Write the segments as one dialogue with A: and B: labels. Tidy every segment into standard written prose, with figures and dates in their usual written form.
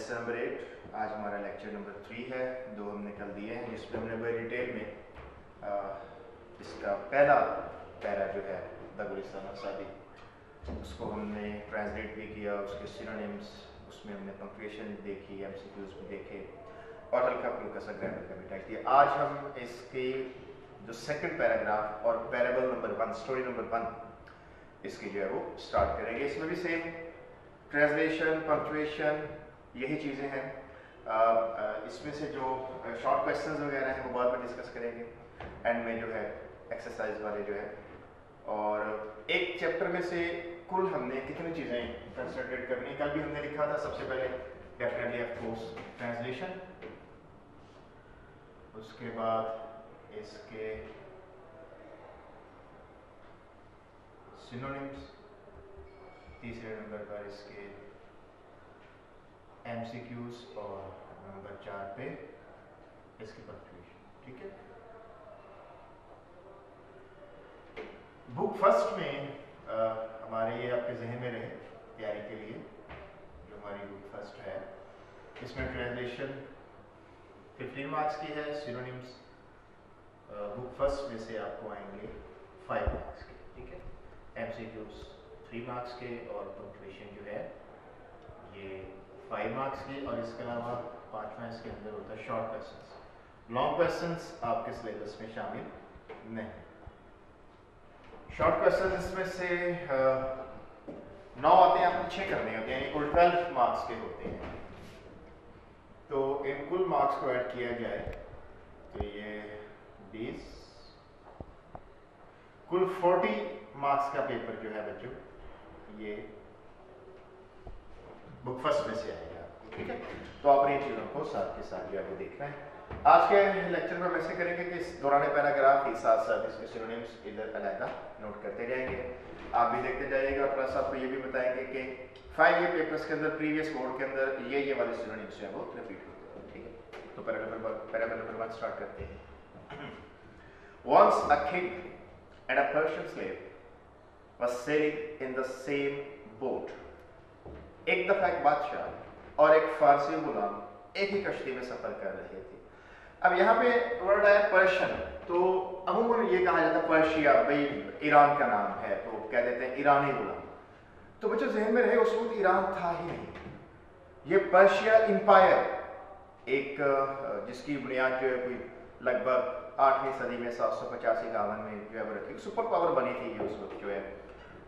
A: Lesson number 8। आज हमारा lecture number 3 है। दो हमने कल दिए हैं जिसमें हमने बड़ी डिटेल में इसका पहला पैरा जो है द गुलिस्तान शादी, उसको हमने ट्रांसलेट भी किया, उसके सिनोनिम्स, उसमें हमने पंक्चुएशन देखी, एमसीक्यूज भी देखे और हल्का फुल्का सा ग्रामर का भी टाइप दिया। आज हम इसके जो सेकंड पैराग्राफ और पैराबल नंबर 1, स्टोरी नंबर 1, इसकी जो है वो स्टार्ट करेंगे। इसमें भी सेम ट्रांसलेशन, पंक्चुएशन, यही चीज़ें हैं। इसमें से जो शॉर्ट क्वेश्चंस वगैरह हैं वो बाद में डिस्कस करेंगे एंड में जो है एक्सरसाइज वाले जो है। और एक चैप्टर में से कुल हमने कितनी चीज़ें कंसंट्रेट करनी, कल भी हमने लिखा था। सबसे पहले डेफिनेटली ऑफ कोर्स ट्रांसलेशन, उसके बाद इसके सिनोनिम्स, तीसरे नंबर पर इसके एमसीक्यूज और नंबर 4 पे इसकी पंक्चुएशन। ठीक है। बुक फर्स्ट में हमारे ये आपके जहन में रहे तैयारी के लिए, जो हमारी बुक फर्स्ट है, इसमें ट्रांसलेशन 15 मार्क्स की है, सिनोनिम्स बुक फर्स्ट में से आपको आएंगे 5 मार्क्स के। ठीक है। एमसीक्यूज 3 मार्क्स के और पंक्चुएशन जो है ये 5 मार्क्स की, और इसके अलावा 5वां इसके अंदर होता है शॉर्ट क्वेश्चंस। लॉन्ग क्वेश्चंस आपके सिलेबस में शामिल नहीं। शॉर्ट क्वेश्चन इसमें से 9 आते हैं, आपको 6 करने होते हैं, कुल 12 मार्क्स के होते हैं। तो इन कुल मार्क्स को ऐड किया जाए तो ये 20, कुल 40 मार्क्स का पेपर जो है बच्चों ये बुक फर्स्ट में से आएगा। ठीक है। तो आपने इन चीज़ों को साथ के साथ जो है देखना है। आज के लेक्चर में हम ऐसे करेंगे कि इस दौरान पैराग्राफ के साथ साथ इसके सिनोनिम्स इधर अलग नोट करते जाएंगे, आप भी देखते जाइएगा, और प्लस आपको ये भी बताएंगे कि 5 ईयर पेपर्स के अंदर, प्रीवियस बोर्ड के अंदर ये वाले सिनोनिम्स हैं वो रिपीट होते हैं। ठीक है। तो पैराग्राफ नंबर 1 स्टार्ट करते हैं। Once a king and a Persian slave was sailing in the same boat. एक दफा एक बादशाह और एक फारसी गुलाम एक ही कश्ती में सफर कर रहे थे। अब यहाँ पे वर्ड आया पर्शियन, तो अमूमन ये कहा जाता है पर्शिया, भाई ईरान का नाम है तो कह देते हैं ईरानी गुलाम। तो बच्चों जहन में रहे उस वक्त ईरान था ही नहीं। ये पर्शिया इंपायर, एक जिसकी बुनियाद जो है कोई लगभग 8वीं सदी में 785-51 में जो है वो रखी, सुपर पावर बनी थी ये उस वक्त जो है,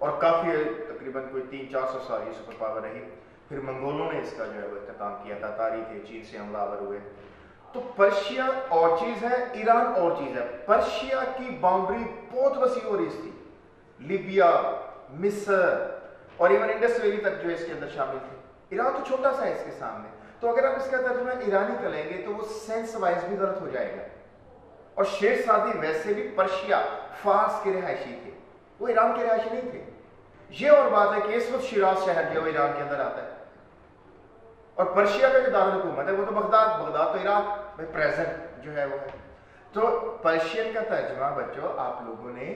A: और काफ़ी तकरीबन कोई 300-400 साल ये सुपर पावर रही। फिर मंगोलों ने इसका जो है वो इख्तिताम किया, तातारी थे, चीन से हमलावर हुए। तो पर्शिया और चीज़ है, ईरान और चीज़ है। पर्शिया की बाउंड्री बहुत वसी और इस थी, लीबिया, मिस्र और इवन इंडस वैली तक जो है इसके अंदर शामिल थे। ईरान तो छोटा सा है इसके सामने। तो अगर आप इसका तर्जुमा ईरानी करेंगे तो वो सेंस वाइज भी गलत हो जाएगा। और शेर सादी वैसे भी पर्शिया, फारस के रिहायशी थे, वो ईरान के रिहायशी नहीं थे। ये और बात है कि इस वक्त शिराज शहर जो ईरान के अंदर आता है, और पर्शिया का जो दारुल हुकूमत है वो तो बगदाद तो ईरान में प्रेजेंट जो है वो है। तो पर्शियन का तर्जुमा बच्चों आप लोगों ने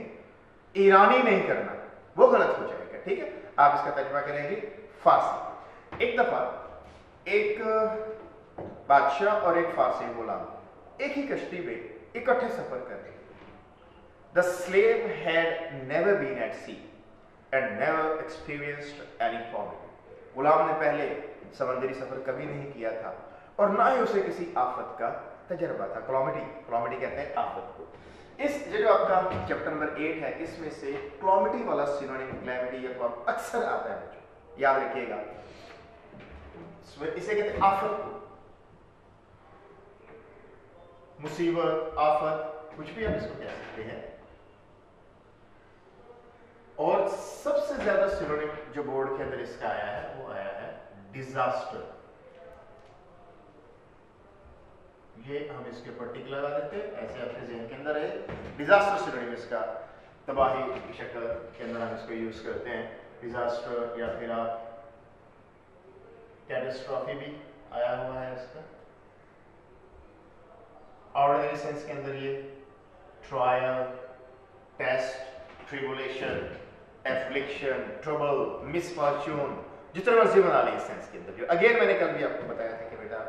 A: ईरानी नहीं करना, वो गलत हो जाएगा। ठीक है। आप इसका तर्जुमा करेंगे फारसी। एक दफा एक बादशाह और एक फारसी गुलाम एक ही कश्ती में इकट्ठे सफर कर रहे थे। The slave had never been at sea and never experienced any problem. गुलाम ने पहले समंदरी सफर कभी नहीं किया था और ना ही उसे किसी आफत का तजर्बा था। क्लॉमिटी कहते हैं आफत को। इस जो आपका चैप्टर नंबर 8 है, इसमें से क्लॉमिटी वाला सिनोनिम क्लैमिटी या अक्सर आता है बच्चों, याद रखिएगा। इसे कहते हैं आफत को, मुसीबत, आफत, कुछ भी आप इसको कह सकते हैं। और सबसे ज्यादा सिनोनिम जो बोर्ड के अंदर इसका आया है वो आया है डिजास्टर। ये हम इसके ऊपर टिक लगा देते हैं, ऐसे अपने जहन के अंदर है। डिजास्टर सिनोनिम इसका तबाही की शक्ल के अंदर हम इसको यूज करते हैं, डिजास्टर, या फिर आप कैटास्ट्रॉफी भी आया हुआ है इसका। ऑर्डिनरी सेंस के अंदर ये trial, test, tribulation, affliction, trouble, misfortune, जितने मर्जी बना लें इस सेंस के अंदर। जो अगेन मैंने कल भी आपको बताया था कि बेटा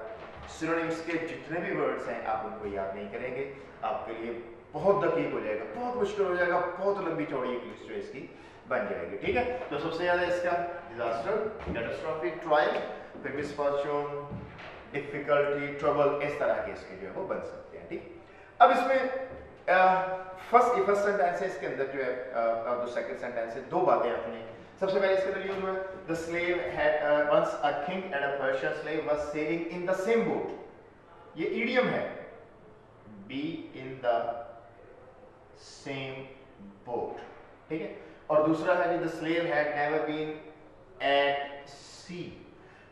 A: सिनोनिम्स के जितने भी वर्ड्स हैं आप उनको याद नहीं करेंगे, आपके लिए बहुत दकीक हो जाएगा, बहुत मुश्किल हो जाएगा, बहुत लंबी चौड़ी एक लिस्ट जो इसकी बन जाएगी। ठीक है, तो सबसे ज्यादा इसका डिजास्टर, कैटास्ट्रॉफी, ट्रायल, फिर मिसफॉर्चून, डिफिकल्टी, ट्रबल, इस तरह के इसके जो है वो बन सकते हैं। ठीक, अब इसमें फर्स्ट सेंटेंस है, इसके अंदर जो है जो सेकंड सेंटेंस है, दो बातें आपने सबसे पहले इसके अंदर यूज हुआ है, the slave had once a king and a Persian slave was sailing in the same boat. ये इडियम है, be in the same boat. ठीक है, और दूसरा है the slave had never been at sea.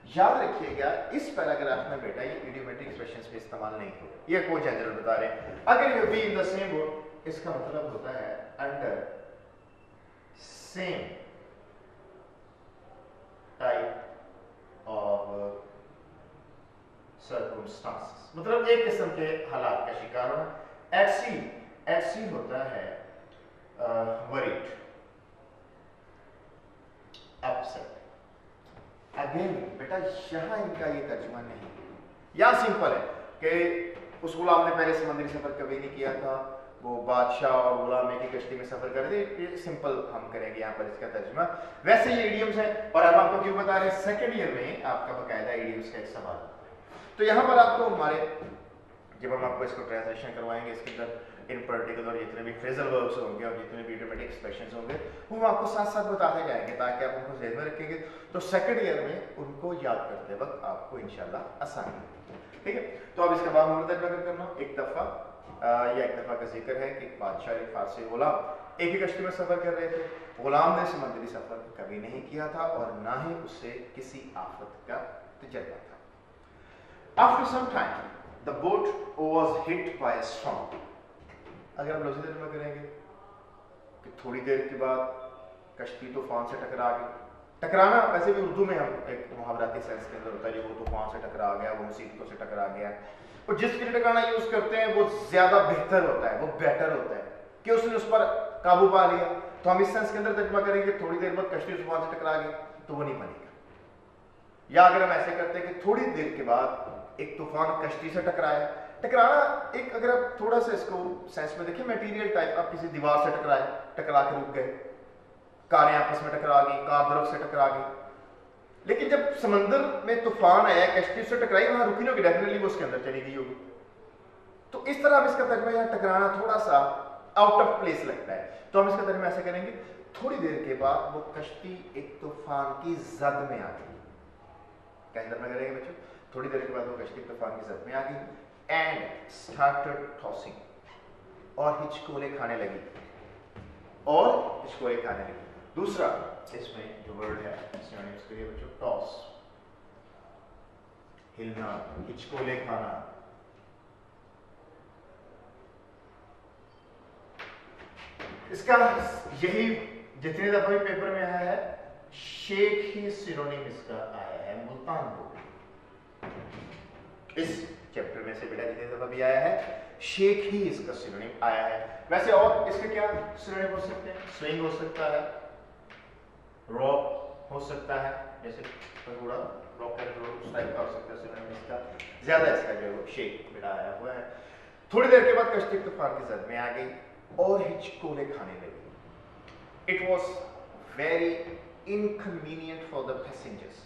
A: याद रखिएगा इस पैराग्राफ में बेटा ये इडियोमेट्रिक एक्सप्रेशंस पे इस्तेमाल नहीं हो, ये कोई जनरल बता रहे हैं। अगर ये B in the same boat इसका मतलब होता है under same type of circumstances, मतलब एक किस्म के हालात का शिकार होना। एट सी होता है वरीड, अपसेट। अगेन बेटा यहां इनका ये तर्जुमा नहीं, यहां सिंपल है कि उस गुलाम ने पहले समुद्री सफर कभी नहीं किया था, वो बादशाह और गुलाम की कश्ती में सफर कर दे, ये सिंपल हम करेंगे यहाँ पर इसका तर्जुमा। वैसे ये इडियम्स है और हम आपको क्यों बता रहे हैं, सेकंड ईयर में आपका बकायदा इडियम्स का एक सवाल होता है। तो यहाँ पर आपको हमारे जब हम आपको इसको ट्रांसलेशन करवाएंगे इसके अंदर इन पर्टिकुलर जितने भी फ्रेजल वर्ब्स होंगे और जितने भी इडियोमेटिक एक्सप्रेशंस होंगे वो हम आपको साथ साथ बताते जाएंगे ताकि आप उनको ज़हन में रखेंगे, तो सेकंड ईयर में उनको याद करते वक्त आपको इंशाल्लाह आसानी होगी। ठीक है, तो अब इसका बाद हम तर्जुमा करना। एक दफ़ा या एक दफ़ा का जिक्र है कि बादशाह एक फारसी गुलाम एक ही कश्ती में सफ़र कर रहे थे। गुलाम ने समुद्री सफ़र कभी नहीं किया था और ना ही उससे किसी आफत का तजर्बा था। After some time the boat was hit by a storm. अगर हम लफ्ज़ी तर्जुमा करेंगे कि थोड़ी देर के बाद कश्ती तूफान से टकरा गई। टकराना वैसे भी उर्दू में हम एक मुहावराती सेंस के अंदर होता है, वो तूफान से टकरा गया, वो मुसीबतों से टकरा गया, और जिसके लिए टकराना यूज करते हैं वो ज्यादा बेहतर होता है, वो बेटर होता है कि उसने उस पर काबू पा लिया। तो हम इस सेंस के अंदर तर्जुमा करेंगे थोड़ी देर बाद कश्ती तूफान से टकरा गई तो वो नहीं बनेगा। या अगर हम ऐसे करते हैं कि थोड़ी देर के बाद एक तूफान कश्ती से टकराया, टकराना एक अगर आप थोड़ा सा इसको सेंस में देखिए मटेरियल टाइप, आप किसी दीवार से टकराए, टकरा के रुक गए, कारें आपस में टकरा गई, कार दरख्त से टकरा गई, लेकिन जब समंदर में तूफान आया कश्ती से टकराई वहां रुकी नहीं होगी, डेफिनेटली वो उसके अंदर चली गई होगी। तो इस तरह हम इसका तर्जुमा यहाँ टकराना थोड़ा सा आउट ऑफ प्लेस लगता है, तो हम इसका तर्जुमा ऐसे करेंगे थोड़ी देर के बाद वो कश्ती एक तूफान की जद में आ गई। क्या तर्जुमा करेंगे बच्चों, थोड़ी देर के बाद वो कश्ती तूफान की जद में आ गई एंड स्टार्टेड टॉसिंग, और हिचकोले खाने लगी, और हिचकोले खाने लगी। दूसरा इसमें जो वर्ड है सिनोनिम्स के लिए बच्चों, टॉस, हिलना, हिचकोले खाना। इसका यही जितनी दफा भी पेपर में आया है, शेख ही सिनोनिम इसका आया है, मुल्तान को। इस चैप्टर में से बेटा जितनी दफा भी आया है शेख ही इसका सिनोनिम आया है। वैसे और इसके क्या सिनोनिम हो सकते हैं, स्विंग हो सकता है, रॉक हो सकता है, जैसे थोड़ा रॉक एंड रोल उस टाइप का हो सकता है सिनोनिम इसका। ज्यादा इसका जो शेख बेटा आया हुआ है। थोड़ी देर के बाद कश्ती तूफान की जद में आ गई और हिचकोले खाने लगी। It was very inconvenient for the passengers.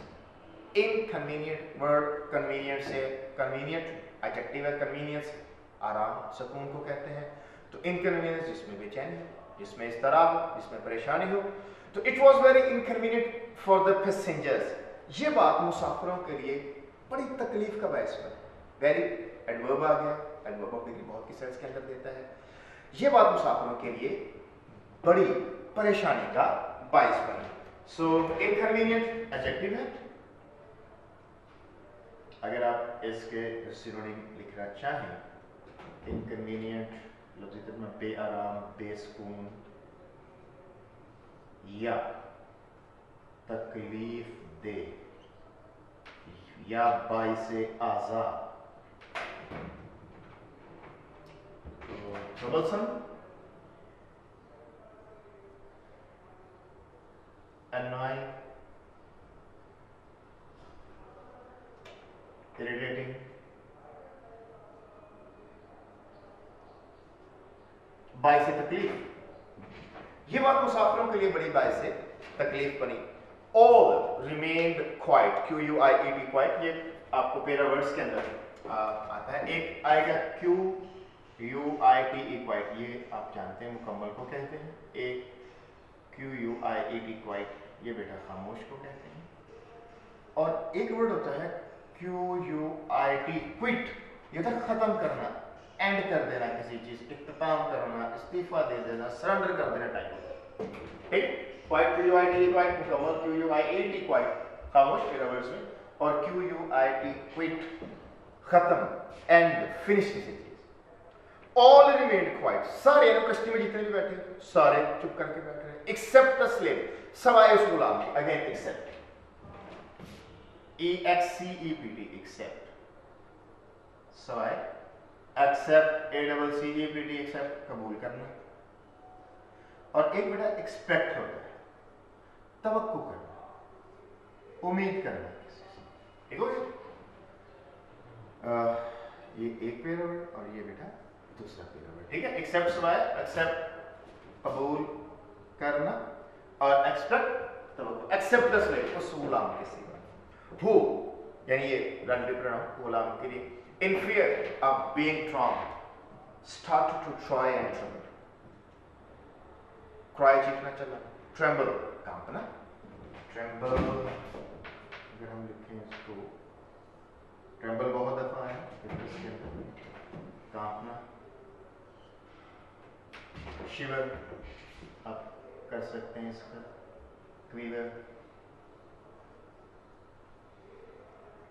A: Inconvenient word, convenient से, कन्वीनियंट एडजेक्टिव है, कन्वीनियंस आराम सुकून को कहते हैं, तो इनकन्वीनियंस जिसमें बेचैनी हो, जिसमें इस्तराब हो, जिसमें परेशानी हो, तो it was very inconvenient for the passengers. ये बात मुसाफिरों के लिए बड़ी तकलीफ का बायस बनी। वेरी एडवर्ब आ गया, एडवर्ब ऑफ डिग्री बहुत की सेंस के अंदर देता है। ये बात मुसाफिरों के लिए बड़ी परेशानी का बायस बनी। सो इनकन्वीनियंट एडजेक्टिव है। अगर आप इसके सिनोनिम लिखना चाहें, इनकन्वीनियंट लफ्ज़ी तर्जुमा बेआराम, बेसुकून या तकलीफ दे या बाइसे आज़ाब, तो troublesome, annoying, इरिटेटिंग, बाइस से तकलीफ, ये बात मुसाफिरों के लिए बड़ी बाइस से तकलीफ बनी। All remained quiet, Q U I E T quiet, ये आपको पेरा वर्ड्स के अंदर आता है। एक आएगा Q U I T E quite, ये आप जानते हैं मुकम्मल को कहते हैं। एक Q U I E T quiet, ये बेटा खामोश को कहते हैं। और एक वर्ड होता है Q U I T quit, ये होता है खत्म करना, एंड कर देना किसी चीज, इख्तिताम करना, इस्तीफा दे देना, सरेंडर कर देना टाइप होता है। ठीक, quite Q U I T quite मुकम्मल, Q U I E T quiet खामोश पेरा वर्ड्स में, और Q U I T quit खत्म, एंड फिनिश किसी चीज। ऑल रिमेन्ड क्वाइट, सारे कश्ती में जितने भी बैठे सारे चुप करके बैठ रहे, एक्सेप्ट द स्लेव, सवाए उस गुलाम के। Again except, E X C E P T, except, सवाए, except, A double C E P T, except, कबूल करना। और एक बेटा एक्सपेक्ट होता है, तवक्को करना, उम्मीद करना किसी से। ठीक हो गया? ये एक पेरा वर्ड और ये बेटा दूसरा पेरा वर्ड। ठीक है, एक्सेप्ट सवाए, एक्सेप्ट कबूल करना, और एक्सपेक्ट तवक्को, एक्सेप्ट द स्लेव, उस गुलाम के सिवा। हु यानी ये रिलेटिव प्रोनाउन गुलाम के लिए। In fear of being trump, started to try and tremble. Cry चीखना चला, tremble कांपना, tremble अगर हम लिखें इसको, tremble बहुत दफा है इसके अंदर, कांपना, shiver आप कर सकते हैं इसका, quiver।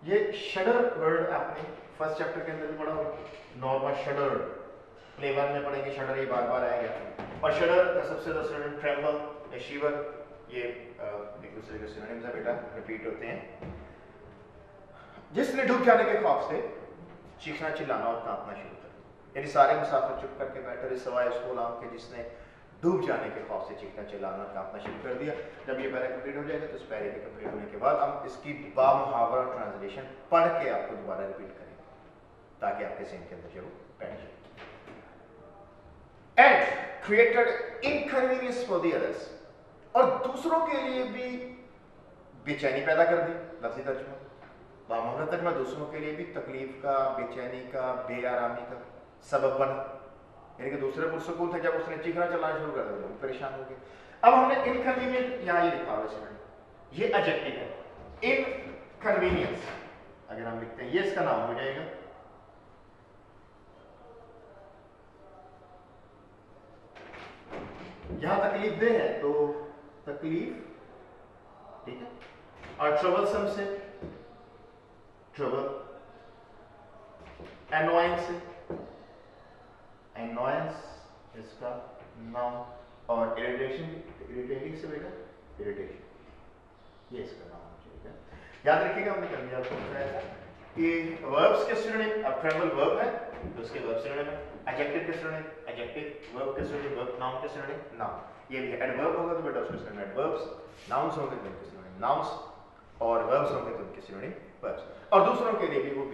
A: ये शडर वर्ड आपने फर्स्ट चैप्टर के अंदर भी पढ़ा होगा, नॉर्मल शडर, प्ले वन में पढ़ेंगे शडर, ये बार बार आएगा। और शडर का सबसे ज्यादा सिनोनिम ट्रेम्बल या शिवर, ये एक दूसरे के सिनोनिम्स है बेटा, रिपीट होते हैं। जिसने डूब जाने के खौफ से चीखना चिल्लाना और कांपना शुरू कर दिया, यानी सारे मुसाफिर चुप करके बैठे रहे सिवाय उस गुलाम के जिसने डूब जाने के खौफ से चीखना चिल्लाना कांपना शुरू कर दिया। जब ये पैरा कंप्लीट हो जाएगा तो इस पैरे के कंप्लीट होने के बाद हम इसकी बामुहावरा ट्रांसलेशन पढ़ के आपको दोबारा रिपीट करेंगे ताकि आपके ज़हन के अंदर जरूर बैठ जाए। And created inconvenience for the others, और दूसरों के लिए भी बेचैनी पैदा कर दी। लफ्ज़ी तर्जुमा, बामुहावरा तर्जुमा, दूसरों के लिए भी तकलीफ का, बेचैनी का, बेआरामी का सबब बना, यानी कि दूसरे पुरसकून थे, जब उसने चीखना चलाना शुरू कर दिया वो परेशान हो गए। अब हमने इनकन्वीनियंट यहाँ ये लिखा हुआ है, ये एडजेक्टिव है, इनकन्वीनियंस अगर हम लिखते हैं ये इसका नाम हो जाएगा। यहां तकलीफ दे है तो तकलीफ, ठीक है, और ट्रबलसम से ट्रबल, एनोयंस से एनोयंस इसका नाम, और इरिटेशन, इरिटेटिंग से बेटा इरिटेशन, ये इसका नाम हो जाएगा। याद रखिएगा हमने कर दिया आपको बताया था कि वर्ब्स के सिनोनिम, अब ट्रेम्बल वर्ब है तो उसके वर्ब सिनोनिम है, एडजेक्टिव के सिनोनिम एडजेक्टिव, वर्ब के सिनोनिम वर्ब, नाउन के सिनोनिम नाउन। ये भी एडवर्ब होगा तो बेटा उसके सिनोनिम एडवर्ब्स, नाउन्स होंगे तो उनके सिनोनिम नाउन्स, और वर्ब्स होंगे तो उनके सिनोनिम वर्ब्स। और दूसरों के लिए भी वो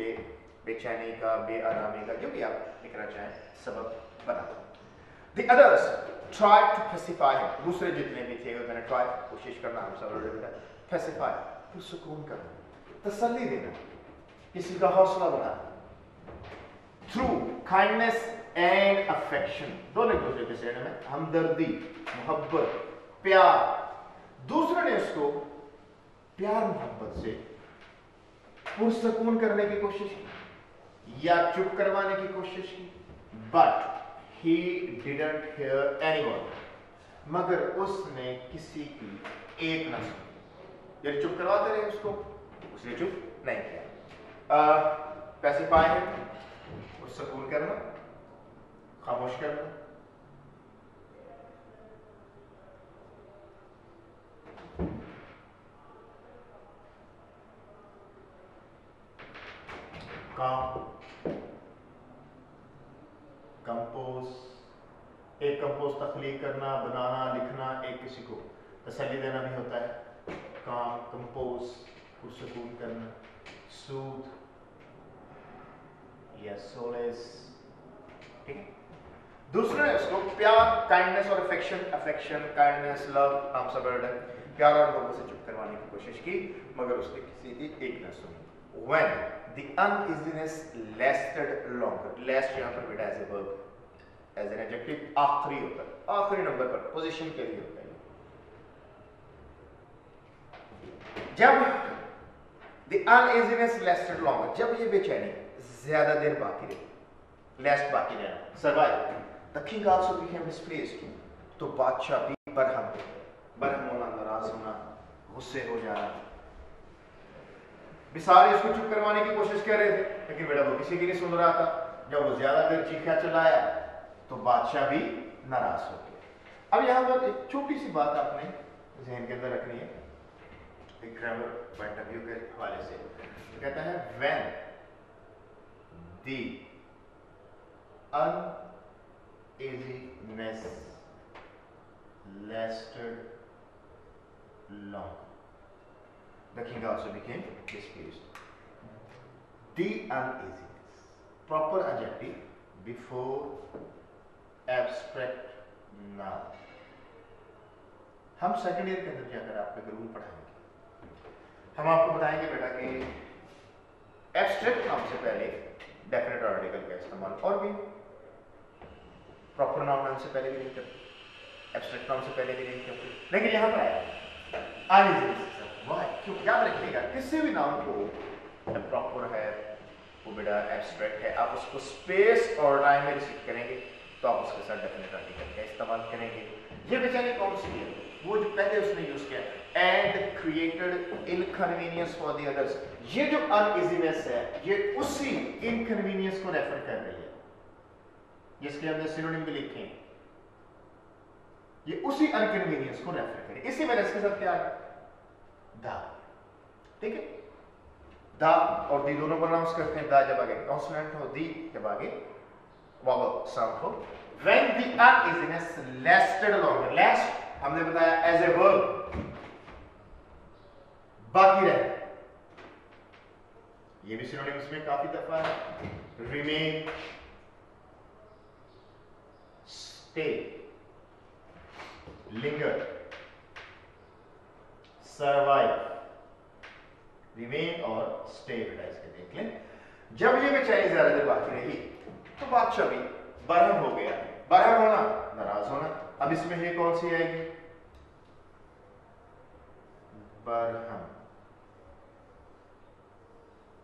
A: बेचैनी का, बेआरामी का, जो भी आप लिखना चाहें सबब बना। The others tried to pacify him, दूसरे जितने भी थे वो मैंने try, कोशिश करना, हम सब लोग pacify, तो सुकून करना, तसल्ली देना, किसी का हौसला बढ़ाना, through kindness and affection, दोनों एक दूसरे के सेने में हमदर्दी, मोहब्बत, प्यार, दूसरे ने उसको प्यार मोहब्बत से पुरसकून करने की कोशिश की या चुप करवाने की कोशिश की, but he didn't hear anyone, मगर उसने किसी की एक न सुनी, यानी चुप करवाते रहे उसको, उसने चुप नहीं किया। पैसिफाई है पुरसकून करना, खामोश करना, काम, कंपोज, एक कंपोज तख्लीक करना, बनाना, लिखना, एक किसी को तसल्ली देना भी होता है। काम, कंपोज, पुरसकून करना, सूद, या सोलेस, ठीक है। दूसरा है इसको प्यार, काइंडनेस और अफेक्शन, अफेक्शन, काइंडनेस, लव, हम सब प्यार और मोहब्बत से चुप करवाने की कोशिश की मगर उसने किसी की एक न सुनी। When the uneasiness lasted longer, last यहाँ पर बेटा as a verb, as an adjective आखिरी होता है, आखिरी नंबर पर पोजीशन के लिए होता है। जब the uneasiness lasted longer, जब ये बेचैनी ज्यादा देर बाकी रही, last बाकी रहना, survive, the king also became displeased, तो बादशाह भी बरहम होना, नाराज होना, गुस्से हो जाना। सारे इसको चुप करवाने की कोशिश कर रहे थे लेकिन बेटा वो किसी की नहीं सुन रहा था। जब वो ज्यादा देर चीखा चिल्लाया तो बादशाह भी नाराज हो गया। अब यहाँ पर एक छोटी सी बात आपने ज़हन के अंदर रखनी है, एक ग्रामर पॉइंट ऑफ व्यू के हवाले से। तो कहता है when the uneasiness lasted long, the king also became displeased. The uneasiness, proper adjective before abstract noun. हम सेकेंड ईयर के अंदर जाकर आपको रूल पढ़ाएंगे, हम आपको बताएंगे बेटा कि एब्स्ट्रैक्ट नाउन से पहले डेफिनेट आर्टिकल का इस्तेमाल, और भी प्रॉपर नाउन से पहले भी नहीं करते, एब्स्ट्रैक्ट नाउन से पहले भी नहीं करते, लेकिन यहाँ पर आया uneasiness। क्यों? याद रखिएगा किसी भी नाउन को प्रॉपर है वो बेटा एब्स्ट्रैक्ट है, आप उसको स्पेस और टाइम में रिसीव करेंगे तो आप उसके साथ डेफिनेट आर्टिकल का इस्तेमाल करेंगे। ये बेचारी कौन सी है? वो जो पहले उसने यूज किया, and created inconvenience for the others. ये जो अनइजीनेस है ये उसी इनकन्वीनियंस को रेफर कर रही है जिसके हमने सिनोनिम भी लिखे हैं, ये उसी अनकन्वीनियंस को रेफर करे। इसी वजह इसके साथ क्या है? दा, ठीक है। दा और दी दोनों प्रोनाउंस करते हैं, दा जब आगे कॉन्सोनेंट हो, दी जब आगे वावल साउंड हो। When the uneasiness lasted longer, last हमने बताया एज ए वर्ब, बाकी रहे, ये भी सिनोनिम्स में काफी दफा है। Remain, stay, linger, survive, remain और स्टे बेटा इसके देख लें। जब ये बेचारी ज्यादा देर बाकी रही तो बादशाह भी बरहम हो गया। बरहम होना, नाराज होना। अब इसमें ये कौन सी आएगी? बरहम,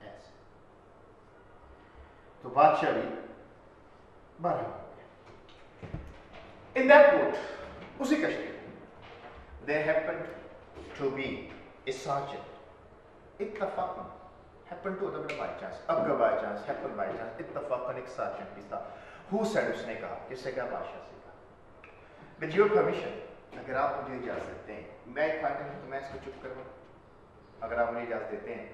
A: ऐसे। तो बादशाह भी बरहम हो गया। इन दैट बोट, उसी कश्ती में, there happened to be a sergeant, इत्तफाकन, happen to होता है बाय चांस, अब का by chance, happen by chance, इत्तफाकन एक sergeant भी था। Who said, उसने कहा, किससे कहा? बादशाह से कहा। With your permission, अगर आप मुझे इजाजत दें, मैं एक फाइटर हूं तो मैं इसको चुप करवा, अगर आप मुझे इजाजत देते हैं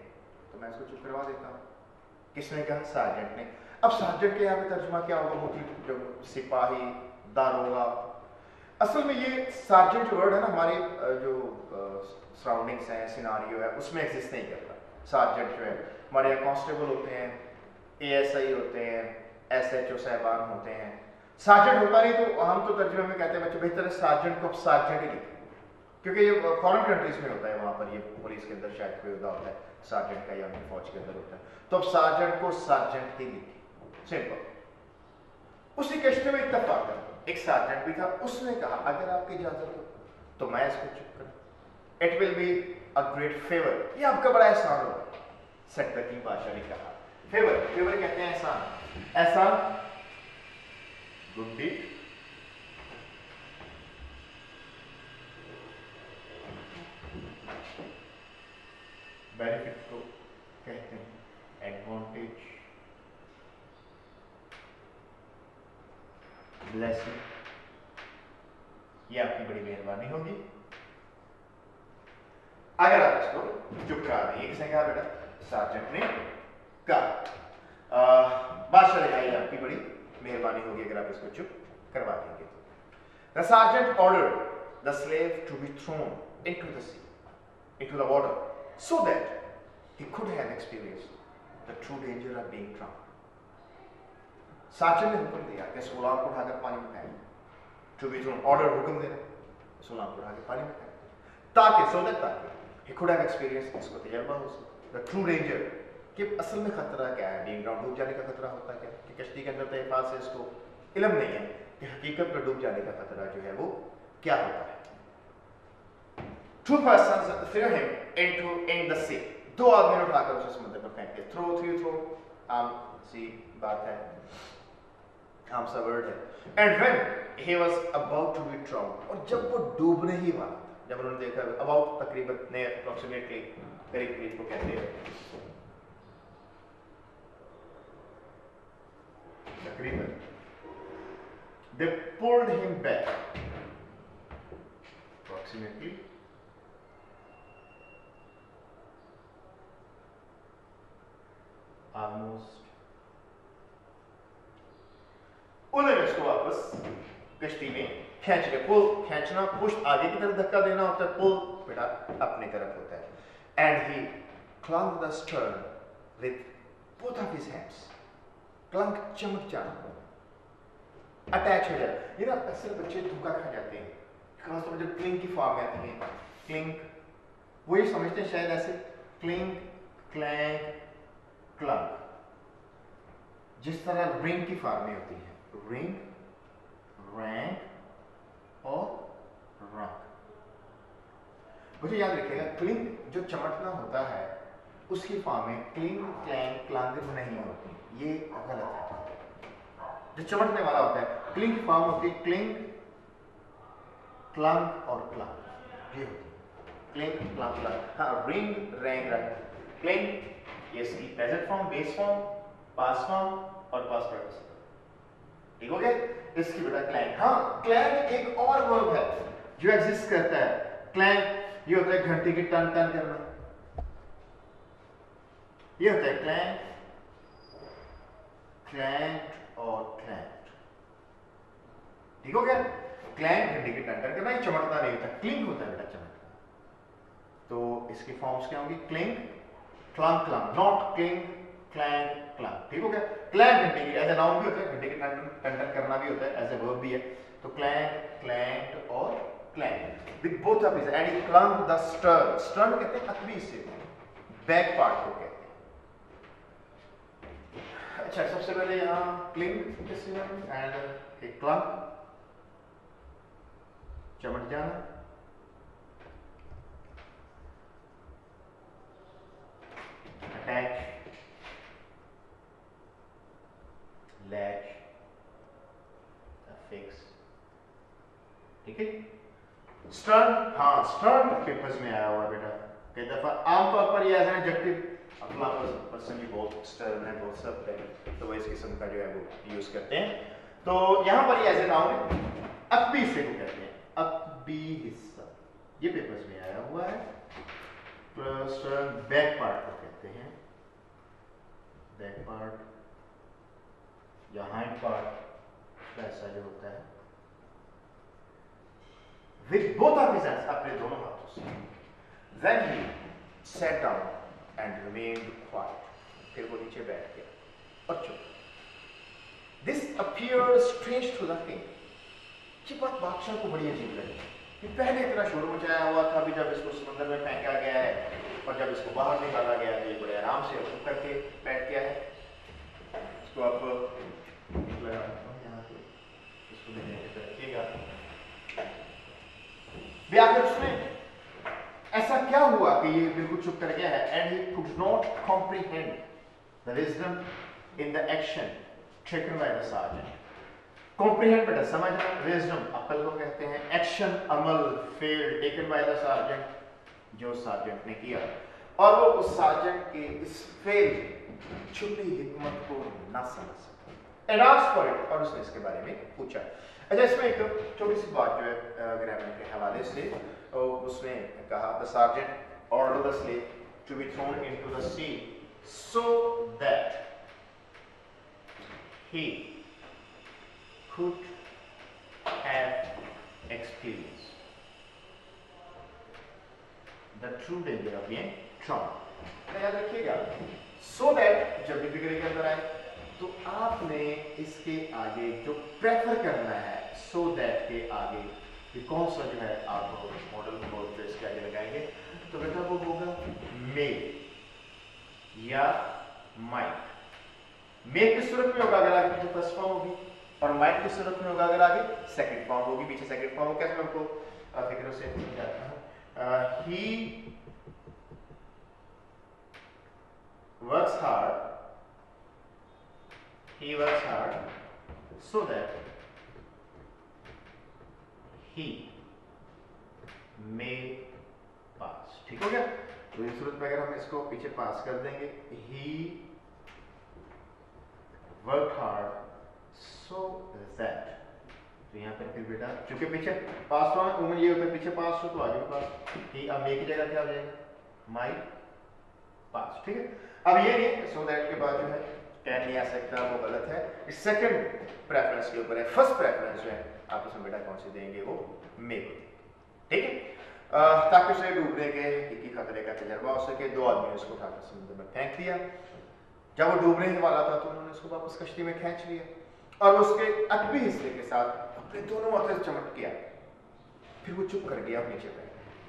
A: तो मैं इसको चुप करवा देता हूँ। किसने कहा? सार्जेंट ने। अब सार्जेंट के यहाँ पे तर्जुमा क्या होगा? मोटी जो सिपाही, दारोगा। असल में ये सार्जेंट जो वर्ड है ना, हमारे जो सराउंडिंग्स हैं, सिनारियो है, उसमें एग्जिस्ट नहीं करता। सार्जेंट जो है हमारे यहाँ कांस्टेबल होते हैं, एएसआई होते हैं, एसएचओ साहबान होते हैं। सार्जेंट होता नहीं तो हम तो तर्जुमे में कहते हैं बच्चे बेहतर है सार्जेंट को सार्जेंट ही लिखें, क्योंकि ये फॉरेन कंट्रीज में होता है, वहां पर ये पुलिस के अंदर शायद कोई होता है सार्जेंट का, या फौज के अंदर होता है, तो अब सार्जेंट को सार्जेंट ही लिखें, सिंपल। उसी कश्ती में इत्तफाक एक सार्जेंट भी था, उसने कहा अगर आपकी इजाजत हो तो मैं इसको चुप करूं, it will be a great favour, ये आपका बड़ा एहसान होगा। सेट द किंग, बादशाह ने कहा। फेवर, फेवर कहते हैं एहसान, एहसान गुड डीड, बेनिफिट को कहते हैं एडवांटेज, ब्लेसिंग, ये आपकी बड़ी मेहरबानी होगी अगर आप इसको चुप करा दें। किसने कहा बेटा? सार्जेंट ने कहा। बादशाह ने कहा ये आपकी बड़ी मेहरबानी होगी अगर आप इसको चुप करवा देंगे। The sergeant ordered the slave to be thrown into the sea, into the water, so that he could have experienced the true danger of being drowned. Sachan ने हुक्म दिया कि इस गुलाम को उठाकर पानी में फेंक, टू बी थ्रोन, ऑर्डर हुक्म दे रहे, इस गुलाम को उठाकर पानी में फेंक, ताकि सो दैट ताकि he could have experienced, इसको तजर्बा हो सके, the true danger, कि असल में खतरा क्या है, बीइंग ड्राउन, डूब जाने का खतरा होता है क्या, कि कश्ती के अंदर तहफाज से इसको इल्म नहीं है कि हकीकत में डूब जाने का खतरा जो है वो क्या होता है। Two persons threw him in the sea, दो आदमी उठाकर उसे समुद्र में फेंक दिया, throw आम सी बात है, आम सा वर्ड है। And when he was about to be drowned, और जब वो डूबने ही वाला, जब उन्होंने देखा about तकरीबन ने approximately करीब को कहते हैं तकरीबन, they pulled him back approximately almost, उन्होंने उसको वापस कश्ती में खींच लिया। पुल खींचना, पुश आगे की तरफ धक्का देना होता है, पुल बेटा अपनी तरफ होता है। And he clung the stern with both of his hands, clung चमक जाना, अटैच हो जाए। ये ना अक्सर बच्चे धोखा खा जाते हैं, खासतौर पर जब क्लिंग की फॉर्म में आती है, क्लिंग वो ये समझते हैं शायद ऐसे क्लिंग क्लैंग क्लंग, जिस तरह रिंग की फॉर्म में होती है, रिंग रैंक और रंग। मुझे याद रखिएगा क्लिंग जो चमटना होता है उसकी फॉर्म में क्लिंग क्लैंग क्लंग नहीं होती, ये गलत है। जो चमटने वाला होता है क्लिंग की फॉर्म होती है क्लिंग क्लंग और क्लंग, ये होती है क्लिंग क्लंग क्लंग। हाँ, रिंग रैंक रंग, क्लिंग ये इसकी present form, base form, past form और पास्ट पार्टिसिपल, ठीक हो गया। इसकी बेटा क्लैंग। हाँ, क्लैंग एक और वर्ब है जो एग्जिस्ट करता है। क्लैंग ये होता है घंटे की टन टन करना, ये होता है क्लैंग, क्लैंड और क्लैंड, ठीक हो गया। क्लैंग घंटे की टन टन करना, ये चमटता नहीं होता, क्लिंग होता है बेटा चमटता। तो इसकी फॉर्म्स क्या होंगी, cling clang clang, not cling clang clang, ठीक हो गया। क्लैंग घंटे की एज ए नाउन भी होता है, घंटे की टन टन करना भी होता है, एज ए वर्ब भी है। तो क्लैंग क्लैंड और clang with both of his, and he clang the stern, stern कहते हैं अकबी से, बैक पार्ट को कहते हैं। अच्छा, सबसे पहले यहाँ क्लिंग एंड एक क्लंग, चमट जाना, अटैच, लैच, फिक्स, ठीक है। स्टर्न, हाँ स्टर्न पेपर्स में आया हुआ बेटा कई दफा, आमतौर पर ये एज एन एडजेक्टिव, अपना पर्सन भी बहुत स्टर्न है, बहुत सब है, तो वो इस किस्म का जो है वो यूज करते हैं। तो यहाँ पर ये एज ए नाउन है, अकबी से को कहते हैं, अकबी हिस्सा, ये पेपर्स में आया हुआ है। स्टर्न बैक पार्ट को कहते हैं, बैक पार्ट या हाइंड पार्ट ऐसा जो होता है, with both of his hands, अपने दोनों हाथों से। Then he sat down and remained quiet, फिर वो नीचे बैठ गया और चुप। This appeared strange to the king, ये बात बादशाह को बड़ी अजीब लगी कि पहले इतना शोर मचाया हुआ था, अभी जब इसको समंदर में फेंका गया है और जब इसको बाहर निकाला गया है, ये बड़े आराम से चुप करके बैठ गया है। इसको आप इसको रखिएगा। आखिर उसमें ऐसा क्या हुआ कि ये बिल्कुल चुप कर गया है? And he could not comprehend the wisdom in the action taken by the sergeant. Comprehend बेटा समझना, विजडम अक्ल को कहते हैं, action Amal fail taken by the sergeant जो सार्जेंट ने किया, और वो उस सार्जेंट के इस फेल छुपी हिकमत को ना समझ सका। एंड आस्क्ड फॉर इट, और उसने इसके बारे में पूछा। अच्छा, इसमें एक छोटी सी बात जो है ग्रामर के हवाले से, उसने कहा the sergeant order the slave to be thrown into the sea so that he could have experienced the true danger of being drowned। याद रखिएगा, so that जब भी फिगर के अंदर आए तो आप आपने इसके आगे जो प्रेफर करना है सो दैट के आगे कि कौन सा जो है आप मॉडल कोड जो इसके आगे लगाएंगे, तो बेटा वो होगा मे या माइट। मे किस सूरत में होगा? अगर आगे पीछे फर्स्ट फॉर्म होगी, और माइट किस सूरत में होगा? अगर आगे सेकंड फॉर्म होगी, पीछे सेकंड फॉर्म हो। कैसे मैं आपको फिक्र से समझाता हूं। He works hard, he works hard so that he may pass। ठीक हो गया? तो इस सूरत में अगर हम इसको पीछे पास कर देंगे, he worked hard so that, तो यहाँ पर फिर बेटा चूंकि पीछे पास हुआ उम्र ये होता है पीछे पास हो तो आगे भी पास, ही अब मे की जगह क्या हो जाएगा? माइट पास। ठीक है, अब ये नहीं सो दैट के बाद जो है कैन नहीं आ सकता, वो गलत है। इस सेकंड प्रेफरेंस के ऊपर है। फर्स्ट प्रेफरेंस जो है आप उसमें बेटा कौन सी देंगे? वो मे को। ठीक है, ताकि उसे डूबने के एक खतरे का तजर्बा हो सके। दो आदमी उसको उठाकर समुद्र में फेंक दिया। जब वो डूबने वाला था तो उन्होंने उसको वापस कश्ती में खींच लिया और उसके अटबी हिस्से के साथ अपने दोनों हाथों से चमट किया। फिर वो चुप कर गया नीचे पे।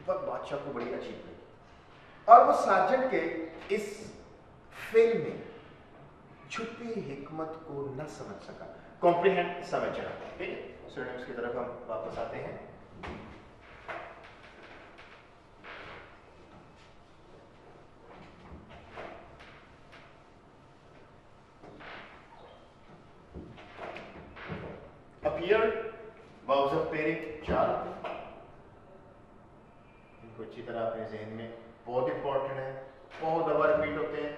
A: बादशाह को बड़ी अजीब लगी और वो सार्जेंट के इस फेल में छुपी हिकमत को न समझ सका। कॉम्प्रिहेंड, समझना। ठीक है, सिनोनिम्स की तरफ हम वापस आते हैं। Appear, verbs of pairing 4। इनको अच्छी तरह अपने जहन में, बहुत इंपॉर्टेंट है, बहुत दफा रिपीट होते हैं।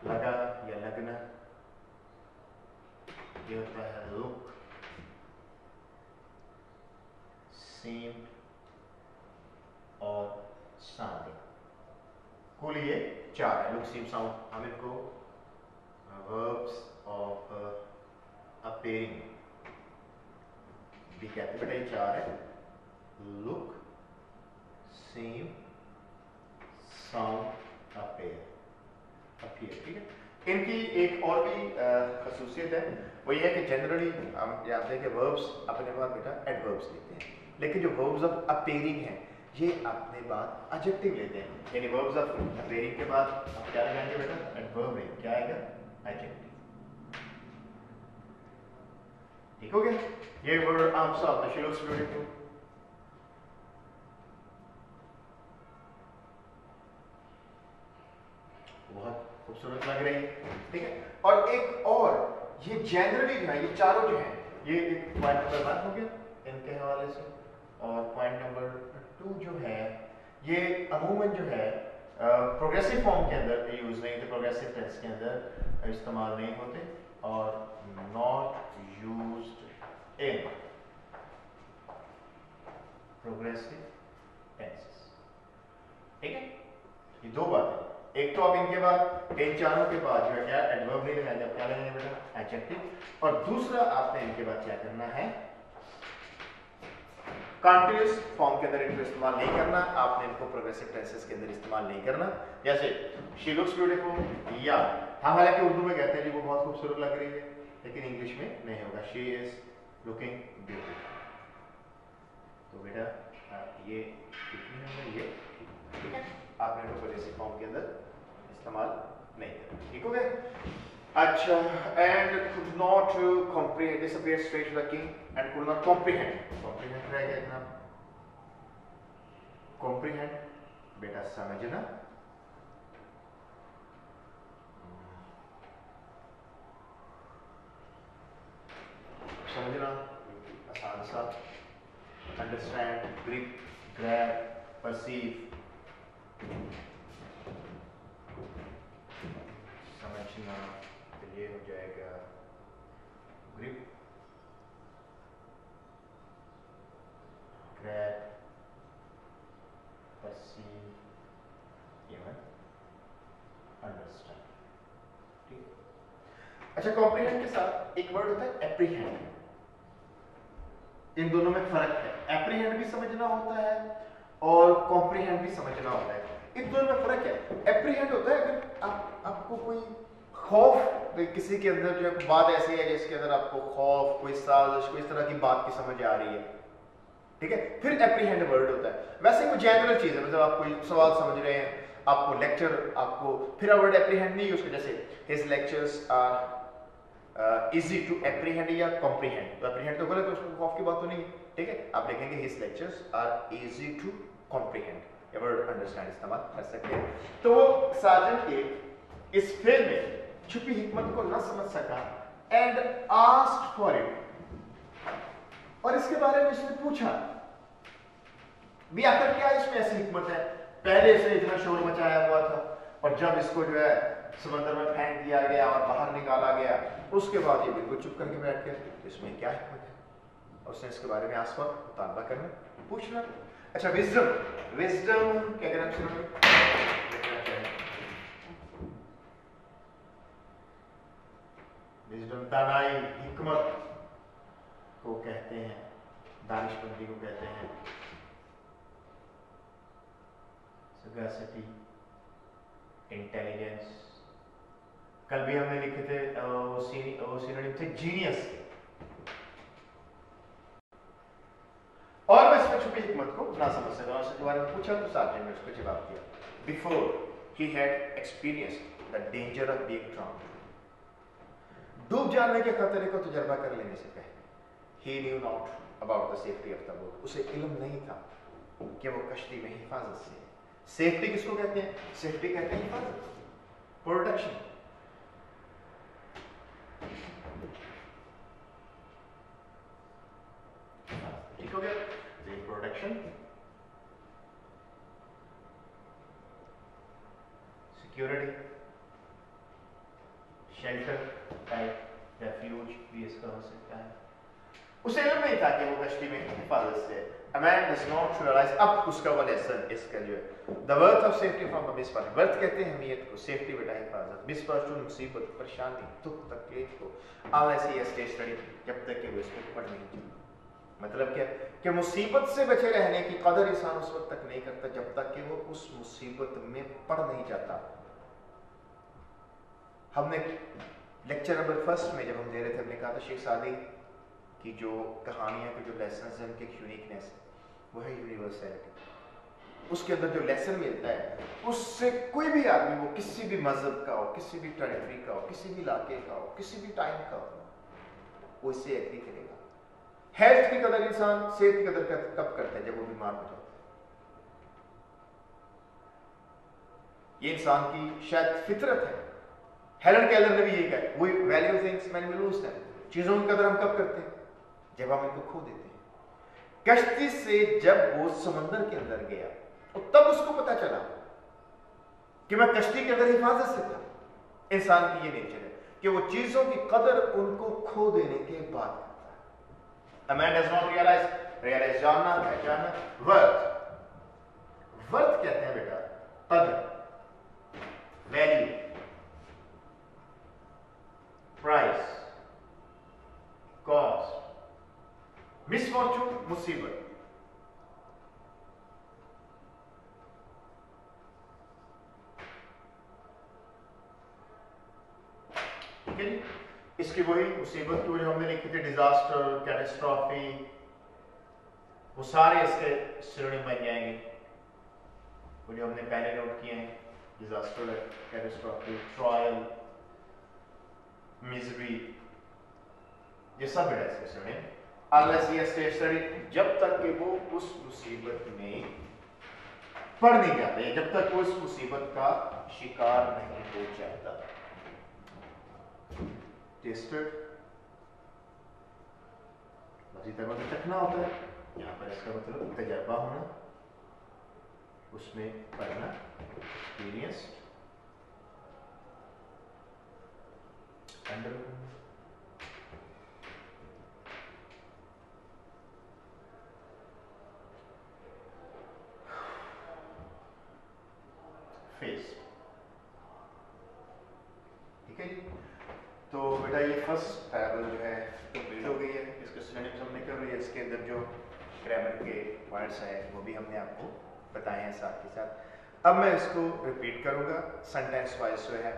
A: लगा या लगना, ये होता है लुक, सीम्ड और साउंडिंग। कुल ये 4 है, लुक, सीम, साउंड। हम इनको वर्ब्स ऑफ अपीयरिंग भी कहते हैं। बेटा ये 4 है, लुक, सीम, साउंड, अपीयर। ठीक है, इनकी एक और भी खसूसियत है, वो ये है कि जनरली हम जानते हैं कि वर्ब्स अपने बाद बेटा एडवर्ब्स लेते हैं, लेकिन जो वर्ब्स ऑफ अपीयरिंग है ये अपने बाद एडजेक्टिव लेते हैं। यानी वर्ब्स ऑफ अपीयरिंग के बाद आप क्या लगाएंगे बेटा? एडवर्ब है। क्या आएगा? एडजेक्टिव। ठीक हो गया? ये वर्ड आम सा शी लुक्स ब्यूटीफुल। बहुत खूबसूरत लग रही है। ठीक है, और एक और ये जनरली जो है ये चारों जो है ये पॉइंट नंबर 1 हो गया इनके हवाले से, और पॉइंट नंबर 2 जो है ये अमूमन जो है प्रोग्रेसिव फॉर्म के अंदर यूज नहीं होते, प्रोग्रेसिव टेंस के अंदर इस्तेमाल नहीं होते, और not used in progressive tenses. ठीक है, ये 2 बातें। एक तो अब इनके बाद इन चारों के बाद जो है क्या एडवर्ब नहीं लगाएंगे, क्या लगाएंगे बेटा? एडजेक्टिव। और दूसरा आपने इनके बाद क्या करना है? कंटीन्यूअस फॉर्म के अंदर इनको इस्तेमाल नहीं करना, आपने इनको प्रोग्रेसिव टेंसेस के अंदर इस्तेमाल नहीं करना। जैसे शी लुक्स ब्यूटीफुल, या हम हालांकि उर्दू में कहते हैं जी वो बहुत खूबसूरत लग रही है, लेकिन इंग्लिश में नहीं होगा, शी इज लुकिंग ब्यूटीफुल। तो बेटा ये कितनी होगा? ये ठीक है, आपने इनको प्रोग्रेसिव फॉर्म के अंदर इस्तेमाल नहीं करना। ठीक हो गया? अच्छा, and could not comprehend, disappeared straight to the king and could not comprehend। comprehend रह गया जनाब। comprehend बेटा समझना, समझना आसान सा। understand, grip, grab, perceive, समझना, तो ये हो जाएगा grip, grab, perceive, even understand. ठीक है, अच्छा, कॉम्प्रिहेंड के साथ एक वर्ड होता है एप्रीहेंड। इन दोनों में फर्क है, एप्रीहेंड भी समझना होता है और कॉम्प्रिहेंड भी समझना होता है। इन दोनों में फर्क है। एप्रीहेंड होता है अगर आपको कोई खौफ किसी के अंदर जो बात ऐसी है जिसके अंदर आपको खौफ, कोई साजिश, कोई इस तरह की बात की समझ आ रही है, ठीक है। फिर एप्रीहेंड वर्ड होता है, वैसे कोई जनरल चीज है, मतलब आप कोई सवाल समझ रहे हैं, आपको लेक्चर, आपको फिर वर्ड एप्रीहेंड नहीं यूज कर, जैसे his lectures are easy to apprehend या कॉम्प्रीहेंड। तो एप्रीहेंड तो गलत है, उसमें खौफ की बात तो नहीं, ठीक है। आप लिखेंगे his lectures are easy to comprehend, ये वर्ड अंडरस्टैंड इस्तेमाल कर सकते हैं। तो वो साजन के इस फेल में छुपी हिकमत को न समझ सका एंड आस्क्ड फॉर इट, और इसके बारे में इसने पूछा भी आखिर क्या इसमें ऐसी हिकमत है। पहले इसने इतना शोर मचाया हुआ था, और जब इसको जो है समंदर में फेंक दिया गया और बाहर निकाला गया, उसके बाद ये बिल्कुल चुप करके बैठ गया, इसमें क्या हिकमत है। और उसने इसके बारे में आस पास मुतालबा करना, पूछना। अच्छा, विजडम, विजडम क्या कहना चाहिए, विजडम दानाई, हिकमत को कहते हैं, दानिशमंदी को कहते हैं, सगासिटी, इंटेलिजेंस। कल भी हमने लिखे थे सिनोनिम थे जीनियस, और मैं इसमें छुपी हिकमत को ना समझ सका, उसके बारे में पूछा तो साथ में उसको जवाब दिया। Before he had experienced the danger of being ड्राउन्ड, डूब जाने के खतरे को तजुर्बा कर लेने से पहले, he knew not about the safety of the boat, उसे इल्म नहीं था कि वो कश्ती में हिफाजत से। सेफ्टी किसको कहते हैं? सेफ्टी कहते हैं हिफाजत, प्रोटेक्शन। ठीक हो गया, protection, security, shelter type, refuge भी इसका हो सकता है। उसे इल्म नहीं था कि वो कश्ती में हिफाजत से। A man does not realize, अब उसका वो लेसन इसका जो है, the worth of safety from the misfortune, worth कहते हैं अहमियत को, सेफ्टी बेटा हिफाजत, misfortune मुसीबत, परेशानी, दुख, तकलीफ को, unless he has studied, जब तक कि वो इसको पढ़ नहीं जाता। मतलब क्या कि मुसीबत से बचे रहने की कदर इंसान उस वक्त तक नहीं करता जब तक कि वो उस मुसीबत में पढ़ नहीं जाता। हमने लेक्चर नंबर 1 में जब हम दे रहे थे, हमने कहा था शेख सादी की जो कहानियां के जो लेसन है उनकी यूनिकनेस वो है यूनिवर्सलिटी। उसके अंदर जो लेसन मिलता है उससे कोई भी आदमी, वो किसी भी मजहब का हो, किसी भी टेरिटरी का हो, किसी भी इलाके का हो, किसी भी टाइम का हो, वो इससे एग्री करेगा। हेल्थ की कदर इंसान सेहत की कदर कब करता है? जब वो बीमार हो जाता है। ये इंसान की शायद फितरत है। हेलन केलर ने भी यही कहा, we value things when we lose them, चीजों की कदर हम कब करते हैं? जब हम इनको खो देते हैं। कश्ती से जब वो समंदर के अंदर गया तो तब उसको पता चला कि मैं कश्ती के अंदर हिफाजत से था। इंसान की ये नेचर है कि वो चीजों की कदर उनको खो देने के बाद करता है। A man does not realize जानना, पहचानना, वर्थ कहते हैं बेटा कदर, वैल्यू, प्राइस, कॉस्ट, मिसफॉर्चून मुसीबत। ठीक है, इसकी वही मुसीबत की जो हमने लिखी थी, डिजास्टर, कैटास्ट्रॉफी, वो सारे इसके सिनोनिम बन जाएंगे। वो जो हमने पहले नोट किए हैं, डिजास्टर, कैटास्ट्रॉफी, ट्रायल, मिजरी, ये सब है इसके synonym. Unless he has studied, जब तक कि वो उस मुसीबत में पड़ नहीं जाता, जब तक वो उस मुसीबत का शिकार नहीं हो जाता। टेस्टेड मजीद मतलब चखना होता है, यहाँ पर इसका मतलब तजर्बा होना, उसमें पढ़ना, एक्सपीरियंस, अंडर फेस। ठीक है जी, तो बेटा ये फर्स्ट पैराबल जो है कंप्लीट हो गई है। इसके सिनोनिम्स हमने कर लिए, इसके अंदर जो ग्रामर के वर्ड्स हैं वो भी हमने आपको बताए हैं साथ के साथ। अब मैं इसको रिपीट करूंगा सेंटेंस वाइज जो है,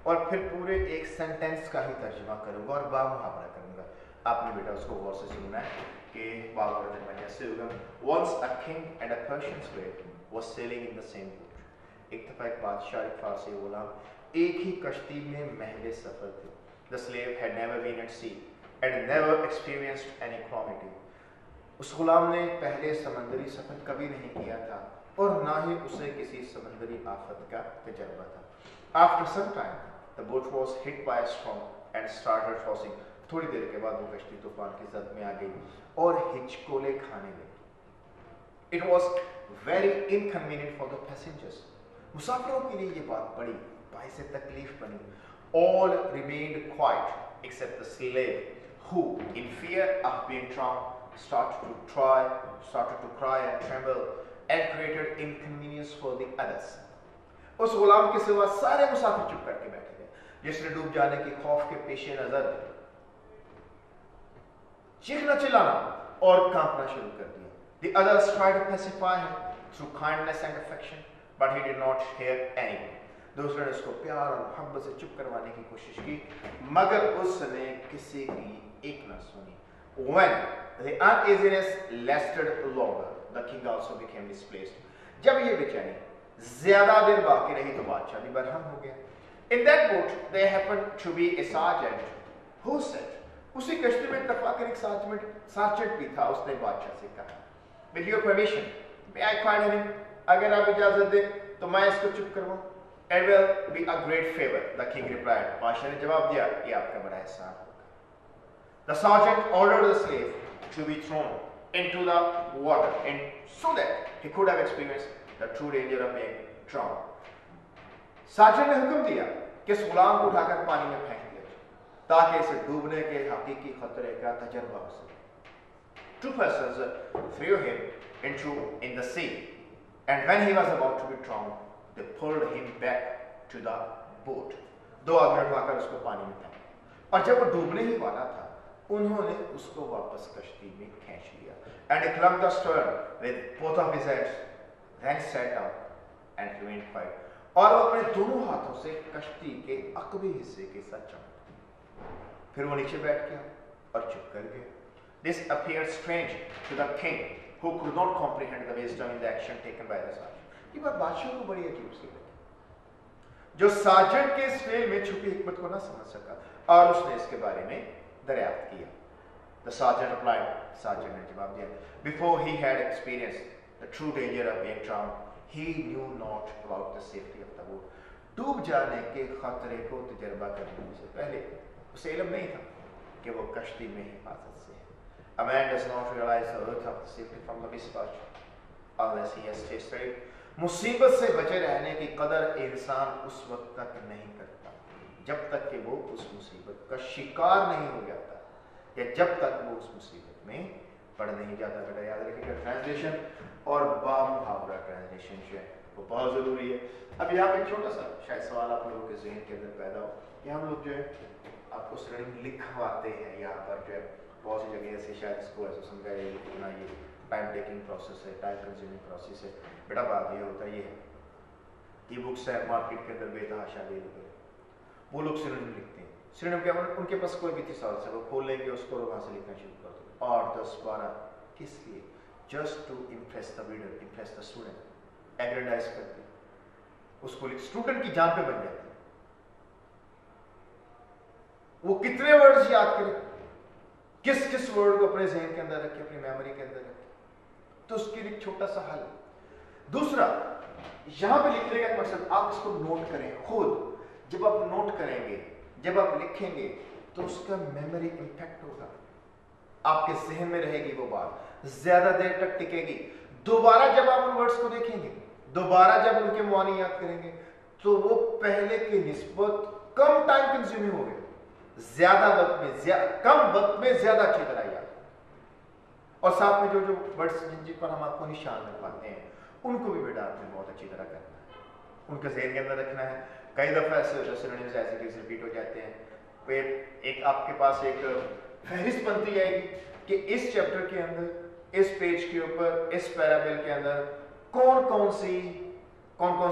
A: और फिर पूरे एक सेंटेंस का ही तर्जुमा करूंगा और बामुहावरा करूंगा। आपने बेटा उसको गौर से सुनना है कि बामुहावरा तर्जुमा कैसे होगा। Once a king and a Persian slave was sailing in the same boat. एक दफा एक बादशाह एक फारसी गुलाम एक ही कश्ती में महंगे सफर थे। The slave had never been at sea and never experienced any calamity. उस गुलाम ने पहले समंदरी सफर कभी नहीं किया था और ना ही उसे किसी समंदरी आफत का तजर्बा था। After some time, the boat was hit by a storm and started tossing. थोड़ी देर के बाद वो कश्ती तूफान की जद में आ गई और हिचकोले खाने लगी। It was very inconvenient for the passengers. मुसाफिरों के लिए ये बात बड़ी बाइस तकलीफ बनी। All remained quiet except the slave, who, in fear of being drowned, started to cry and tremble and created inconvenience for the others. उस गुलाम के सिवा सारे मुसाफिर चुप करके बैठे थे, जिसने डूब जाने के खौफ के पेशे नजर चीखना चिल्लाना और कांपना शुरू कर दिया। The others tried to pacify him through kindness and affection, but he did not hear anyone. दूसरे ने उसको प्यार और मोहब्बत से चुप करवाने की कोशिश की, मगर उसने किसी की एक न सुनी। When the uneasiness lasted longer, the king also became displaced. जब ये बेचैनी ज्यादा देर बाकी रही तो बादशाह भी बरहम हो गया। In that boat there happened to be a sergeant who said, उसी कश्ती में इत्तफाकन एक सार्जेंट भी था। उसने बादशाह से कहा, With your permission, may I quiet him? अगर आप इजाजत दे तो मैं इसको चुप करवाऊं। It will be a great favor, the king replied. बादशाह ने जवाब दिया, ये आपका बड़ा एहसान होगा। The sergeant ordered the slave to be thrown into the water, and so that he could have experienced the true danger of being drowned. Sergeant ने हुक्म दिया कि इस गुलाम को उठाकर पानी में फेंक दिया जाए ताकि इसे डूबने के हकीकी खतरे का तजर्बा हो सके। Two persons threw him in the sea, and when he was about to be drowned, they pulled him back to the boat. दो आदमी उठाकर उसको पानी में फेंक दिया और जब वो डूबने ही वाला था उन्होंने उसको वापस कश्ती में खींच लिया। And he clung the stern with both of his hands, then sat down and remained quiet. और वो अपने दोनों हाथों से कश्ती के अकबी हिस्से के साथ चमका। फिर वो नीचे बैठ गया और चुप कर गया। This appeared strange to the king, who could not comprehend the wisdom in the action taken by the sergeant. ये बात बादशाह को बड़ी अजीब सी लगी, जो सार्जेंट के इस फेल में छुपी हिकमत को ना समझ सका और उसने इसके बारे में दरियाफ्त किया। The sergeant replied, सार्जेंट ने जवाब दिया, Before he had experienced the true danger of being drowned, he knew not about the safety of the boat. डूब जाने के खतरे को तजर्बा करने से पहले उसे इल्म नहीं था कि वो कश्ती में हिफाजत से है। A man does not realize the worth of the safety from the misfortune unless he has tasted it. मुसीबत से बचे रहने की कदर इंसान उस वक्त तक नहीं करता जब तक कि वो उस मुसीबत का शिकार नहीं हो जाता या जब तक वो उस मुसीबत में पढ़ नहीं जाता। बेटा याद रखिएगा, ट्रांसलेशन और बामुहावरा ट्रांसलेशन जो है वो बहुत ज़रूरी है। अब यहाँ पे एक छोटा सा शायद सवाल आप लोगों के ज़हन के अंदर पैदा हो कि हम लोग जो है आपको स्टडी लिखवाते हैं, यहाँ पर जो है बहुत सी जगह ऐसे शायद इसको ऐसा समझा जाए इतना ये टाइम टेकिंग प्रोसेस है, टाइम कंज्यूमिंग प्रोसेस है। बेटा बात ये होता ये है कि बुक्स है मार्केट के अंदर बेतहाशा ले लोगे, वो लोग सिनोनिम लिखते हैं। सिनोनिम क्या मतलब उनके पास कोई भी थिसॉरस है, वो खोल लेंगे उसको और वहाँ से लिखना शुरू कर दो। 8, 10, 12 किस लिए? Just to impress the reader, impress the student, aggrandize करते उसको स्टूडेंट की जान पे बन जाती है। वो कितने वर्ड्स याद करे, किस किस वर्ड को अपने जहन के अंदर रखे, अपनी मेमोरी के अंदर रखे, तो उसके लिए छोटा सा हल। दूसरा, यहां पे लिखने का मकसद आप इसको नोट करें खुद। जब आप नोट करेंगे, जब आप लिखेंगे तो उसका मेमोरी इंपैक्ट होगा, आपके जहन में रहेगी वो बात, ज्यादा देर तक टिकेगी। दोबारा जब आप उन वर्ड्स को देखेंगे, दोबारा जब उनके मानी याद करेंगे तो वो पहले की निस्बत कम टाइम कंज्यूमिंग हो गए, ज्यादा वक्त में कम वक्त में ज्यादा अच्छी तरह याद। और साथ में जो जो वर्ड्स जिन पर हम आपको निशान रखवाते हैं उनको भी बेटा आपने बहुत अच्छी तरह करना है, उनके ज़हन के अंदर रखना है। कई दफ़ा ऐसे synonyms as it is repeat हो जाते हैं। फिर एक आपके पास एक फहरिस्त बनती जाएगी कि इस चैप्टर के अंदर, इस पेज के ऊपर, इस पैराग्राफ के अंदर कौन कौन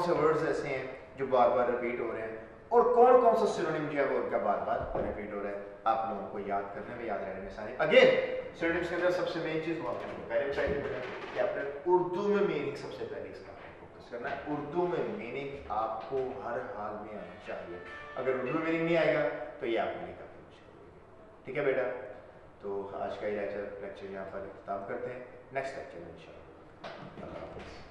A: से वर्ड्स ऐसे हैं जो बार बार रिपीट हो रहे हैं, और कौन कौन सा सिनोनिम जो है वो उनका बार बार रिपीट हो रहा है, आप लोगों को याद करने में, याद रहने में सारे। अगेन सिनोनिम्स के अंदर सबसे मेन चीज वो आपको पहले बताइए कि आपने उर्दू में मीनिंग सबसे पहले इसका फोकस करना है। उर्दू में मीनिंग आपको हर हाल में आना चाहिए। अगर उर्दू में मीनिंग नहीं आएगा तो ये आपके लिए काफी मुश्किल होगी। ठीक है बेटा, तो आज का ये लेक्चर यहाँ पर खत्म करते हैं। नेक्स्ट लेक्चर में इंशाल्लाह। अल्लाह हाफ़िज़।